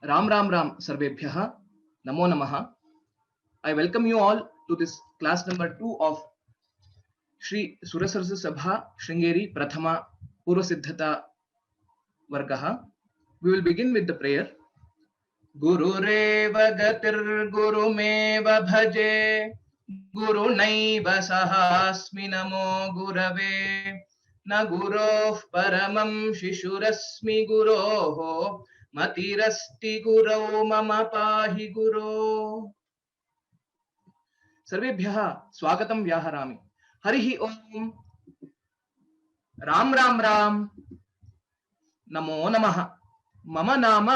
Ram Ram Ram Sarvebhyaha Namo Namaha. I welcome you all to this class number 2 of Shri Surasarsa Sabha Shringeri Prathama Purvasiddhata Vargaha. We will begin with the prayer. Gurureva gatir gurumeva bhaje gurunaiva sahasmi namo gurave na guroh paramam shishurasmi guroho matirasti gurau mama pahi guro. सर्वेभ्यः स्वागतं व्याहरामि. हरिः ओम. राम राम राम. नमो नमः. मम नाम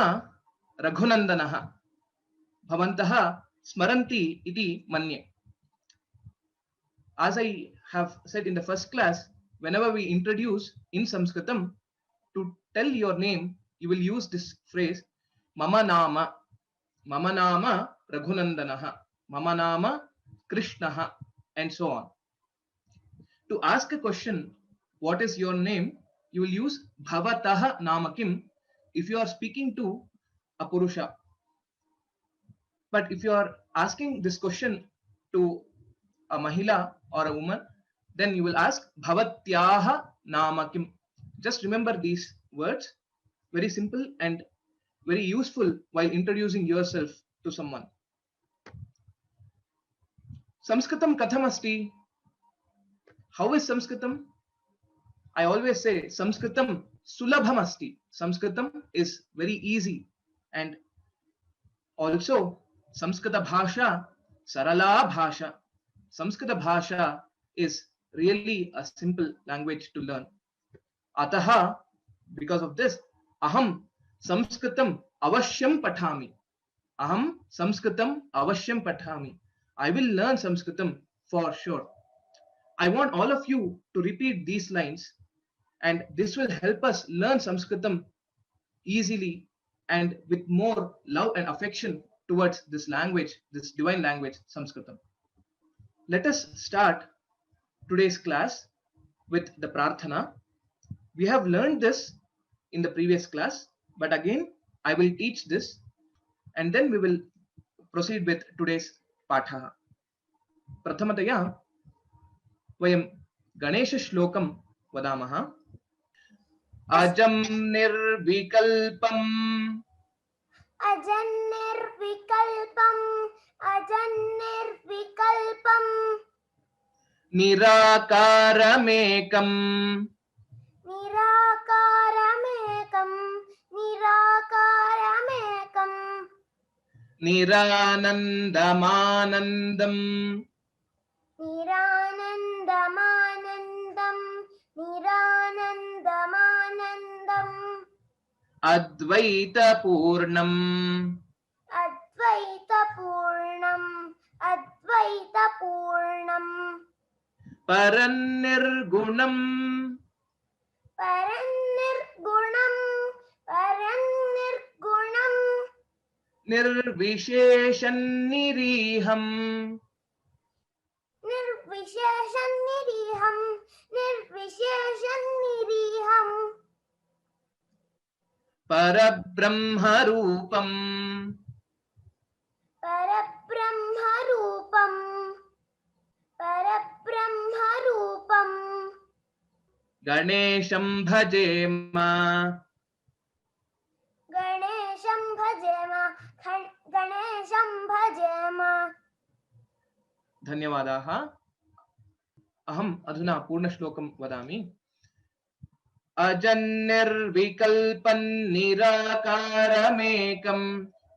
रघुनंदनः. भवन्तः स्मरन्ति इति मन्ये. As I have said in the first class, whenever we introduce in Sanskritam, to tell your name, you will use this phrase Mama Nama. Mama Nama Raghunandanaha. Mama Nama Krishnaha, and so on. To ask a question, what is your name? You will use Bhavataha Namakim if you are speaking to a Purusha. But if you are asking this question to a Mahila or a woman, then you will ask Bhavatyaha Namakim. Just remember these words, very simple and very useful while introducing yourself to someone. Sanskritam katham asti? How is Sanskritam? I always say Sanskritam sulabham asti. Sanskritam is very easy, and also Samskrita bhasha sarala bhasha. Samskrita bhasha is really a simple language to learn. Ataha, because of this, aham Sanskritam avashyam pathami. Aham Sanskritam avashyam pathami. I will learn Sanskritam for sure. I want all of you to repeat these lines, and this will help us learn Sanskritam easily and with more love and affection towards this language, this divine language, Sanskritam. Let us start today's class with the Prarthana. We have learned this in the previous class, but again I will teach this, and then we will proceed with today's पाठः. प्रथमतया वयं गणेशश्लोकं वदामः. अजं निर्विकल्पम् निराकारमेकं निरानन्दमानन्दम् अद्वैतपूर्णम् परन्निर्गुणम् निर्विशेषन्निरीहम् परब्रह्मरूपम् गणेशं भजेम. धन्यवादाः. अहम् अधुना पूर्णश्लोकं वदामि. अजन्निर्विकल्पं निराकारमेकं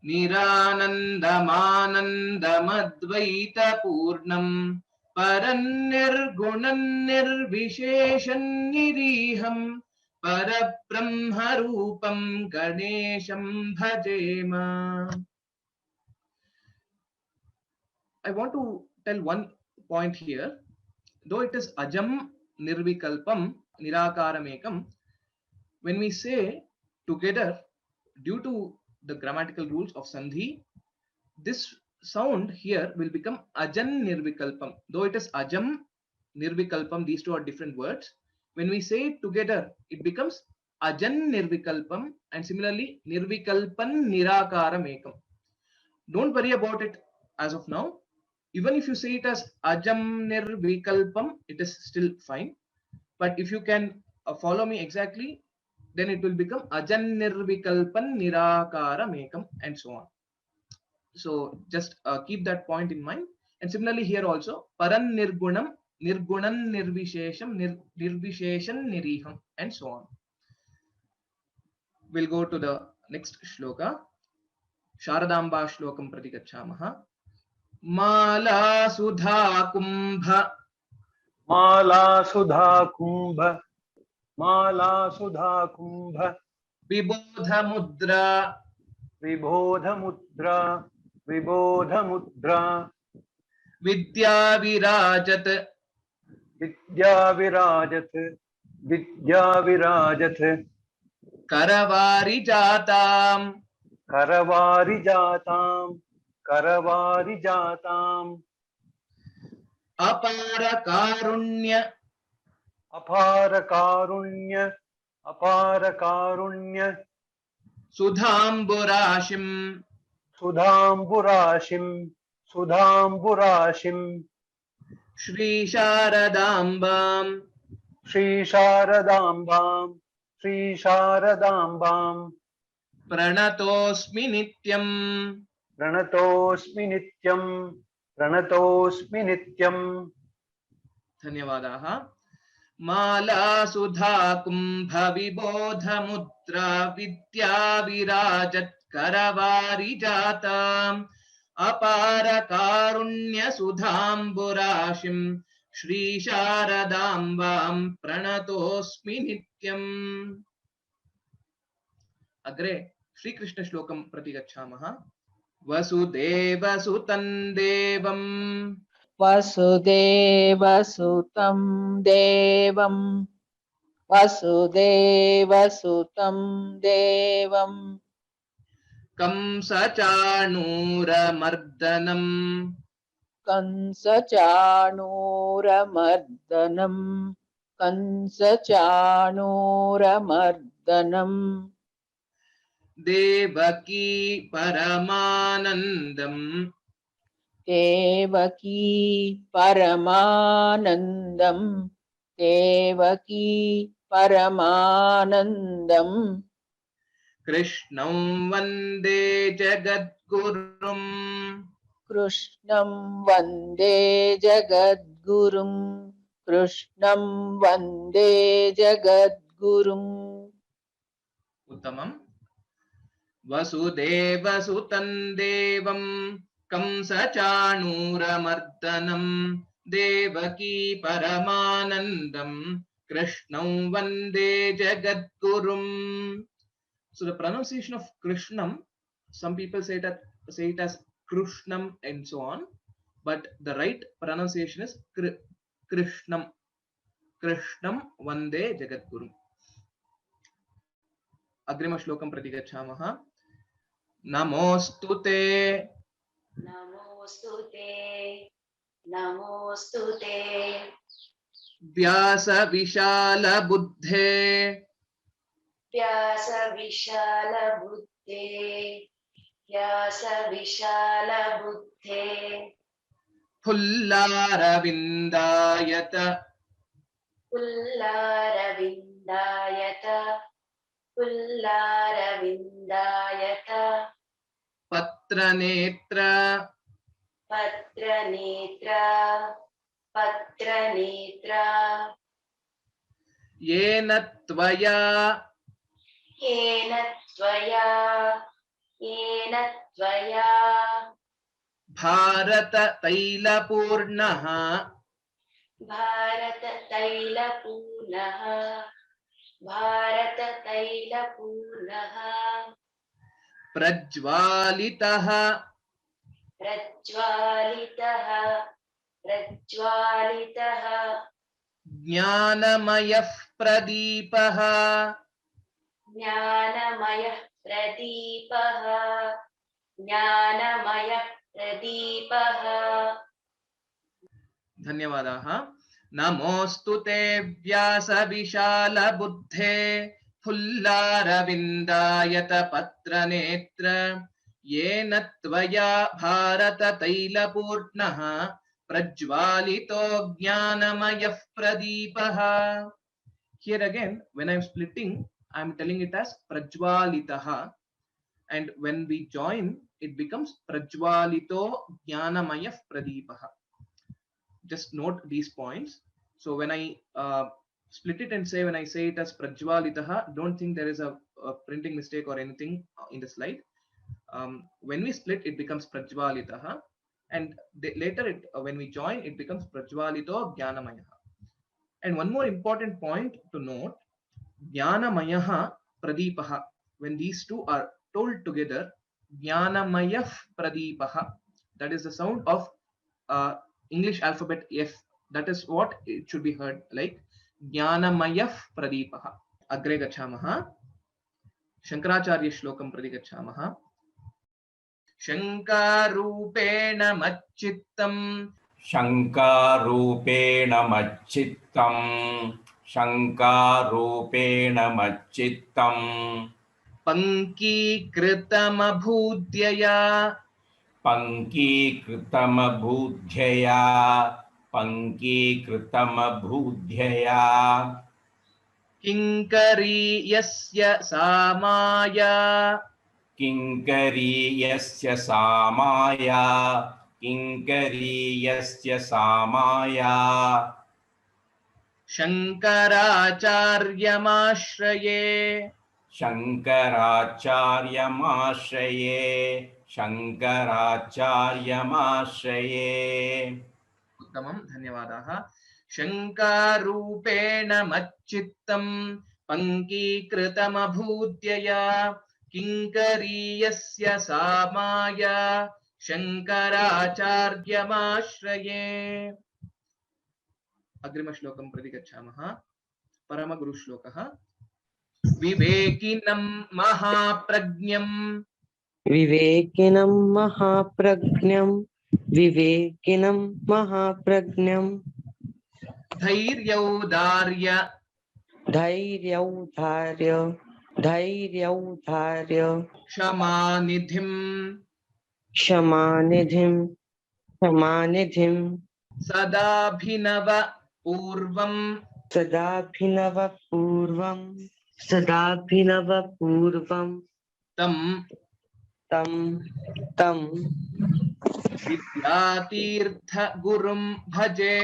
निरानन्दमानन्दमद्वैतपूर्णं परन्निर्गुणं निर्विशेषं निरीहं परब्रह्मरूपं गणेशं भजेम. I want to tell one point here. Though it is ajam nirvikalpam nirakaramekam, when we say together, due to the grammatical rules of sandhi, this sound here will become ajan nirvikalpam. Though it is ajam nirvikalpam, these two are different words. When we say it together, it becomes ajan nirvikalpam, and similarly nirvikalpan nirakaram ekam. Don't worry about it as of now. Even if you say it as ajam nirvikalpam, it is still fine. But if you can follow me exactly, then it will become ajan nirvikalpan nirakaram ekam, and so on. So just keep that point in mind. And similarly here also, paran nirgunam, nirgunan nirvishesham, nirvisheshan niriham, and so on. We'll go to the next shloka. Sharadamba shlokam prati gacchamaha. Mala sudha kumbha, माला सुधा कुंभ, माला सुधा कुंभ, vibodha mudra, Vibodh मुद्रा, विबोध मुद्रा, vidya virajat, विद्या विराजत, विद्या विराजत, karavari jatam, करवारि जातां, करवारि जातां, apara karunya, अपार कारुण्य, अपार कारुण्य, sudhamburashim, सुधाम्बुराशिं, सुधाम्बुराशिं, Shri शारदाम्बां, Shri शारदाम्बां, Shri शारदाम्बां, प्रणतोऽस्मि नित्यम्, प्रणतोऽस्मि नित्यं, प्रणतोऽस्मि नित्यं. धन्यवादाः. माला सुधा कुम्भ विबोध मुद्रा विद्या विराजत् करवारि जाताम् अपार कारुण्य सुधाम्बुराशिं श्री शारदाम्बां प्रणतोऽस्मि नित्यम्. अग्रे श्री कृष्ण श्लोकं प्रति गच्छामः. वसुदेवसुतं देवं, वसुदेवसुतं देवं, वसुदेवसुतं देवं, कंसचाणूरमर्दनं, कंसचाणूरमर्दनं, कंसचाणूरमर्दनं, देवकी परमानन्दं, देवकी परमानन्दं, देवकी परमानन्दं, कृष्णं वन्दे जगद्गुरुं, कृष्णं वन्दे जगद्गुरुं, कृष्णं वन्दे जगद्गुरुम्. उत्तमम्. वसुदेवसुतं देवं कंसचाणूरमर्दनं देवकी परमानन्दं कृष्णं वन्दे जगद्गुरुम्. So the pronunciation of Krishnam, some people say it as Krishnam and so on, but the right pronunciation is Krishnam. Krishnam Vande Jagadguru. Agrima shlokam prati gacchamaha. Namostute, Namostute, Namostute, Vyasa Vishala Buddhe, Vyasa Vishala Buddhe, Vyasa Vishala Buddhe, Pullara Vindayata, Pullara Vindayata, Pullara Vindayata, Patranetra, Patranetra, Patranetra, Yena Tvaya, Yena Tvaya, Yena Tvaya, Bharata Taila Purnaha, Bharata Taila Punaha, Bharata Taila Punaha, Prajvalitaha, Prajvalitaha, Prajvalitaha, Jnanamayah Pradipaha, Jnanamayah Pradipaha, Jnanamayah Pradipaha. धन्यवादाः. नमोऽस्तु ते व्यास विशाल बुद्धे फुल्लारविन्दायत पत्रनेत्र येन त्वया Bharata तैलपूर्णः प्रज्वालितो ज्ञानमयः प्रदीपः. Here again, when I am splitting, I am telling it as prajwalitaha, and when we join, it becomes prajwalito jnanamayah pradeepaha. Just note these points. So when I split it and say, when I say it as prajwalitaha, don't think there is a printing mistake or anything in the slide. When we split, it becomes prajwalitaha, and later when we join, it becomes prajwalito jnanamayah. And one more important point to note, Jnanamayah Pradipaha. When these two are told together, Jnanamayah Pradipaha. That is the sound of English alphabet F. That is what it should be heard like Jnanamayah Pradipaha. Agre gachamaha. Shankaracharya shlokam prati gachamaha. Shankarupena machittam. शङ्कारूपेण मच्चित्तम् शङ्कारूपेण मच्चित्तम् पङ्कीकृतमभूद्यया पङ्कीकृतमभूध्यया पङ्कीकृतमभूध्यया किङ्करीयस्य सामाया किङ्करीयस्य सामाया किङ्करीयस्य सामाया शङ्कराचार्यमाश्रये शङ्कराचार्यमाश्रये शङ्कराचार्यमाश्रये. उत्तमं, धन्यवादाः. शङ्कारूपेण मच्चित्तं पङ्कीकृतमभूद्यया किङ्करीयस्य सामाया शङ्कराचार्यमाश्रये. अग्रिमश्लोकं प्रति गच्छामः. परमगुरुश्लोकः. विवेकिनं महाप्रज्ञं विवेकिनं महाप्रज्ञं विवेकिनं महाप्रज्ञं धैर्यौदार्य धैर्यौदार्य क्षमानिधिं क्षमानिधिं सदाभिनव पूर्वं सदाभिनवपूर्वं तं तं विद्यातीर्थगुरुं भजे.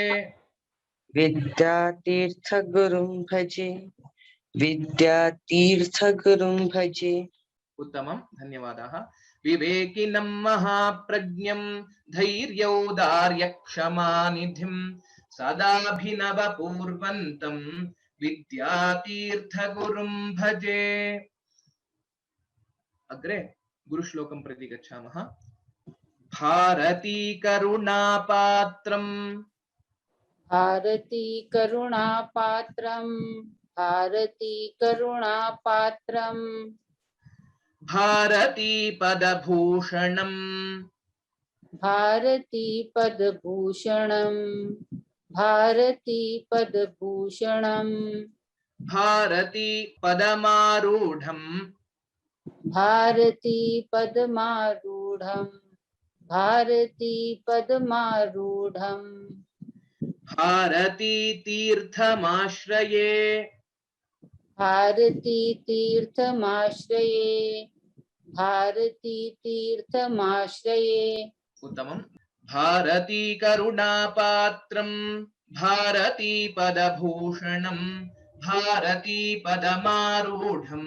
विद्यातीर्थगुरुं भजे. उत्तमं, धन्यवादाः. विवेकिनं महाप्रज्ञं धैर्यौदार्य क्षमानिधिं सदाभिनवपूर्वन्तं विद्यातीर्थगुरुं भजे. अग्रे गुरुश्लोकं प्रति गच्छामः. भारती करुणापात्रं भारती करुणापात्रं भारती करुणापात्रं भारती पदभूषणं भारती पदभूषणं भारती पदभूषणं भारती पदमारूढं भारती पदमारूढं भारती पदमारूढं भारती तीर्थमाश्रये भारती तीर्थमाश्रये भारती तीर्थमाश्रये. उत्तमं. भारती करुणापात्रं भारती पदभूषणं भारती पदमारूढं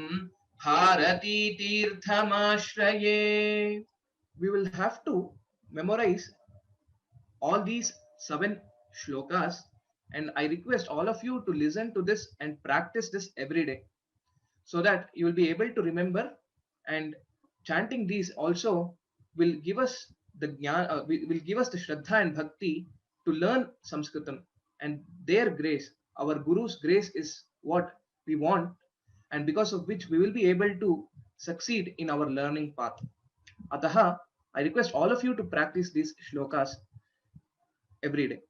भारती तीर्थमाश्रये. We will have to memorize all these 7 shlokas, and I request all of you to listen to this and practice this every day so that you will be able to remember, and chanting these also will give us the jnana, will give us the shraddha and bhakti to learn Sanskritam, and their grace, our Guru's grace, is what we want, and because of which we will be able to succeed in our learning path. Ataha, I request all of you to practice these shlokas every day.